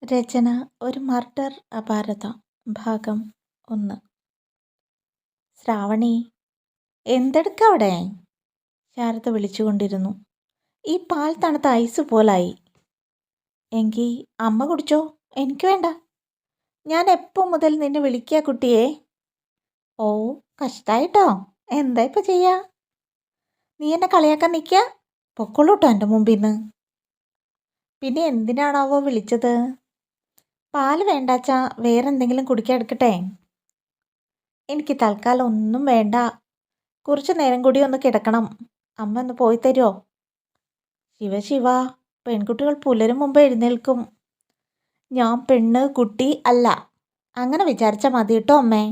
രചന ഒരു മർഡർ അപാരത ഭാഗം 1. ശ്രാവണി, എന്തെടുക്കവിടെ? ശാരദ വിളിച്ചുകൊണ്ടിരുന്നു. ഈ പാൽ തണുത്ത ഐസ് പോലായി. എങ്കിൽ അമ്മ കുടിച്ചോ, എനിക്ക് വേണ്ട. ഞാൻ എപ്പോൾ മുതൽ നിന്നെ വിളിക്കുക കുട്ടിയെ? ഓ, കഷ്ടായിട്ടോ. എന്താ ഇപ്പം ചെയ്യാ? നീ എന്നെ കളിയാക്കാൻ നിൽക്കുക? പൊക്കോളൂട്ടോ എൻ്റെ മുമ്പിൽ നിന്ന്. പിന്നെ എന്തിനാണാവോ വിളിച്ചത്? പാല് വേണ്ടാച്ചാ വേറെന്തെങ്കിലും കുടിക്കാൻ എടുക്കട്ടെ? എനിക്ക് തൽക്കാലം ഒന്നും വേണ്ട. കുറച്ച് നേരം കൂടി ഒന്ന് കിടക്കണം. അമ്മ ഒന്ന് പോയി തരുമോ? ശിവ, പെൺകുട്ടികൾ പുലരും മുമ്പ് എഴുന്നേൽക്കും. ഞാൻ പെണ്ണ് കുട്ടി അല്ല. അങ്ങനെ വിചാരിച്ചാൽ മതി കേട്ടോ അമ്മേ.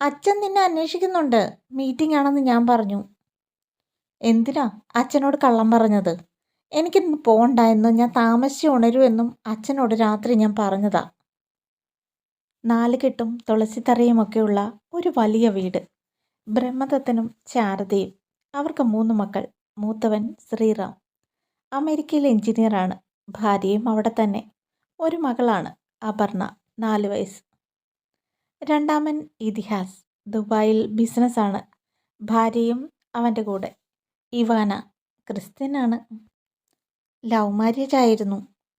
അച്ഛൻ നിന്നെ അന്വേഷിക്കുന്നുണ്ട്. മീറ്റിംഗ് ആണെന്ന് ഞാൻ പറഞ്ഞു. എന്തിനാ അച്ഛനോട് കള്ളം പറഞ്ഞത്? എനിക്കിന്ന് പോകണ്ട എന്നും ഞാൻ താമസിച്ച് ഉണരുമെന്നും അച്ഛനോട് രാത്രി ഞാൻ പറഞ്ഞതാ. 4 കെട്ടും തുളസിത്തറയുമൊക്കെയുള്ള ഒരു വലിയ വീട്. ബ്രഹ്മദത്തനും ശാരദയും. അവർക്ക് 3 മക്കൾ. മൂത്തവൻ ശ്രീറാം, അമേരിക്കയിൽ എഞ്ചിനീയറാണ്. ഭാര്യയും അവിടെ തന്നെ. ഒരു മകളാണ്, അപർണ, 4 വയസ്സ്. രണ്ടാമൻ ഇതിഹാസ്, ദുബായിൽ ബിസിനസ്സാണ്. ഭാര്യയും അവൻ്റെ കൂടെ. ഇവാന, ക്രിസ്ത്യനാണ്. ലവ് മാരേജ് ആയിരുന്നു.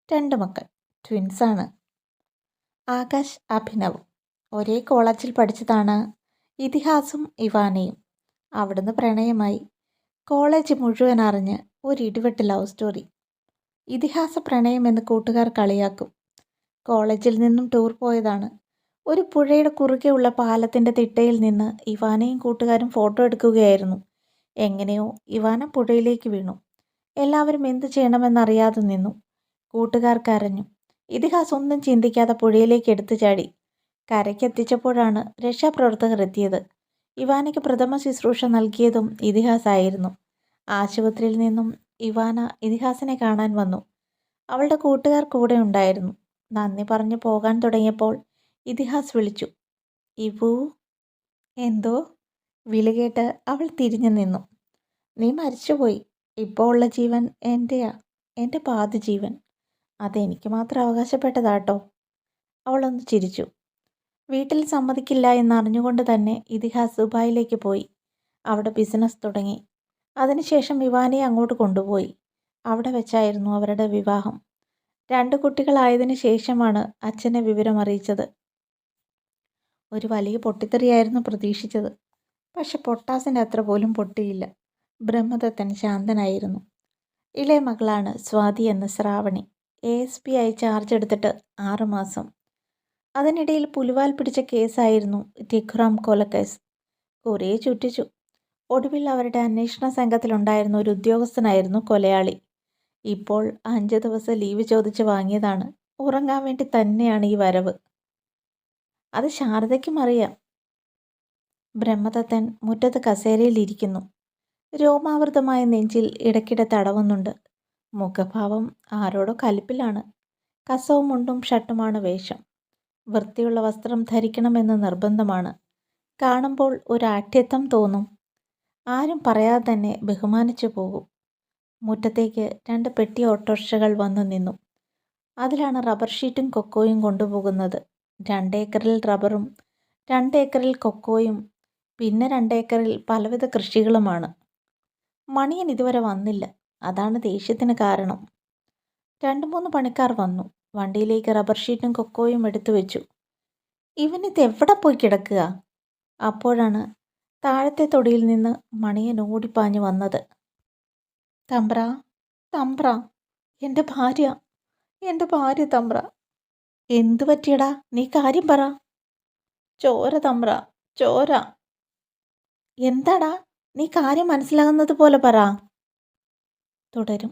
2 മക്കൾ, ട്വിൻസാണ്. ആകാശ്, അഭിനവ്. ഒരേ കോളേജിൽ പഠിച്ചതാണ് ഇതിഹാസും ഇവാനയും. അവിടുന്ന് പ്രണയമായി. കോളേജ് മുഴുവൻ അറിഞ്ഞ് ഒരു ഇടിവെട്ട് ലവ് സ്റ്റോറി. ഇതിഹാസ പ്രണയം എന്ന് കൂട്ടുകാർ കളിയാക്കും. കോളേജിൽ നിന്നും ടൂർ പോയതാണ്. ഒരു പുഴയുടെ കുറുകെയുള്ള പാലത്തിൻ്റെ തിട്ടയിൽ നിന്ന് ഇവാനയും കൂട്ടുകാരും ഫോട്ടോ എടുക്കുകയായിരുന്നു. എങ്ങനെയോ ഇവാന പുഴയിലേക്ക് വീണു. എല്ലാവരും എന്തു ചെയ്യണമെന്നറിയാതെ നിന്നു. കൂട്ടുകാർ കരഞ്ഞു. ഇതിഹാസ് ഒന്നും ചിന്തിക്കാതെ പുഴയിലേക്ക് എടുത്തു ചാടി. കരയ്ക്കെത്തിച്ചപ്പോഴാണ് രക്ഷാപ്രവർത്തകർ എത്തിയത്. ഇവാനയ്ക്ക് പ്രഥമ ശുശ്രൂഷ നൽകിയതും ഇതിഹാസായിരുന്നു. ആശുപത്രിയിൽ നിന്നും ഇവാന ഇതിഹാസിനെ കാണാൻ വന്നു. അവളുടെ കൂട്ടുകാർ കൂടെ ഉണ്ടായിരുന്നു. നന്ദി പറഞ്ഞു പോകാൻ തുടങ്ങിയപ്പോൾ ഇതിഹാസ് വിളിച്ചു, ഇവു. എന്തോ? വിളി കേട്ട് അവൾ തിരിഞ്ഞു നിന്നു. നീ മരിച്ചുപോയി. ഇപ്പോൾ ഉള്ള ജീവൻ എൻ്റെയാ, എൻ്റെ പാതി ജീവൻ. അതെനിക്ക് മാത്രം അവകാശപ്പെട്ടതാട്ടോ. അവളൊന്ന് ചിരിച്ചു. വീട്ടിൽ സമ്മതിക്കില്ല എന്നറിഞ്ഞുകൊണ്ട് തന്നെ ഇതിഹാസ് ദുബായിലേക്ക് പോയി. അവിടെ ബിസിനസ് തുടങ്ങി. അതിനുശേഷം ഇവാനയെ അങ്ങോട്ട് കൊണ്ടുപോയി. അവിടെ വെച്ചായിരുന്നു അവരുടെ വിവാഹം. 2 കുട്ടികളായതിനു ശേഷമാണ് അച്ഛനെ വിവരം അറിയിച്ചത്. ഒരു വലിയ പൊട്ടിത്തെറിയായിരുന്നു പ്രതീക്ഷിച്ചത്. പക്ഷെ പൊട്ടാസിൻ്റെ അത്ര പോലും പൊട്ടിയില്ല. ബ്രഹ്മദത്തൻ ശാന്തനായിരുന്നു. ഇളയ മകളാണ് സ്വാതി എന്ന ശ്രാവണി. ASP ആയി ചാർജ് എടുത്തിട്ട് 6 മാസം. അതിനിടയിൽ പുലിവാൽ പിടിച്ച കേസായിരുന്നു ടിഖ്റാം കൊലക്കേസ്. കുറേ ചുറ്റിച്ചു. ഒടുവിൽ അവരുടെ അന്വേഷണ സംഘത്തിലുണ്ടായിരുന്ന ഒരു ഉദ്യോഗസ്ഥനായിരുന്നു കൊലയാളി. ഇപ്പോൾ 5 ദിവസം ലീവ് ചോദിച്ച് വാങ്ങിയതാണ്. ഉറങ്ങാൻ വേണ്ടി തന്നെയാണ് ഈ വരവ്. അത് ശാരദയ്ക്കും അറിയാം. ബ്രഹ്മദത്തൻ മുറ്റത്ത് കസേരയിലിരിക്കുന്നു. രോമാവൃതമായ നെഞ്ചിൽ ഇടയ്ക്കിടെ തടവുന്നുണ്ട്. മുഖഭാവം ആരോടോ കലിപ്പിലാണ്. കസവും മുണ്ടും ഷർട്ടുമാണ് വേഷം. വൃത്തിയുള്ള വസ്ത്രം ധരിക്കണമെന്ന് നിർബന്ധമാണ്. കാണുമ്പോൾ ഒരു ആഠ്യത്വം തോന്നും. ആരും പറയാതെ തന്നെ ബഹുമാനിച്ചു പോകും. മുറ്റത്തേക്ക് 2 പെട്ടി ഓട്ടോറിക്ഷകൾ വന്നു നിന്നു. അതിലാണ് റബ്ബർ ഷീറ്റും കൊക്കോയും കൊണ്ടുപോകുന്നത്. 2 ഏക്കറിൽ റബ്ബറും 2 ഏക്കറിൽ കൊക്കോയും പിന്നെ 2 ഏക്കറിൽ പലവിധ കൃഷികളുമാണ്. മണിയൻ ഇതുവരെ വന്നില്ല. അതാണ് ദേഷ്യത്തിന് കാരണം. 2-3 പണിക്കാർ വന്നു. വണ്ടിയിലേക്ക് റബ്ബർ ഷീറ്റും കൊക്കോയും എടുത്തു വെച്ചു. ഇവനിത് എവിടെ പോയി കിടക്കുക? അപ്പോഴാണ് താഴത്തെ തൊടിയിൽ നിന്ന് മണിയൻ ഓടിപ്പാഞ്ഞു വന്നത്. തമ്പ്ര, തമ്പ്ര, എൻ്റെ ഭാര്യ തമ്പ്ര. എന്തു പറ്റിയടാ? നീ കാര്യം പറ. ചോര തമ്പ്ര, ചോര. എന്താടാ? നീ കാര്യം മനസ്സിലാകുന്നത് പോലെ പറ. തുടരും.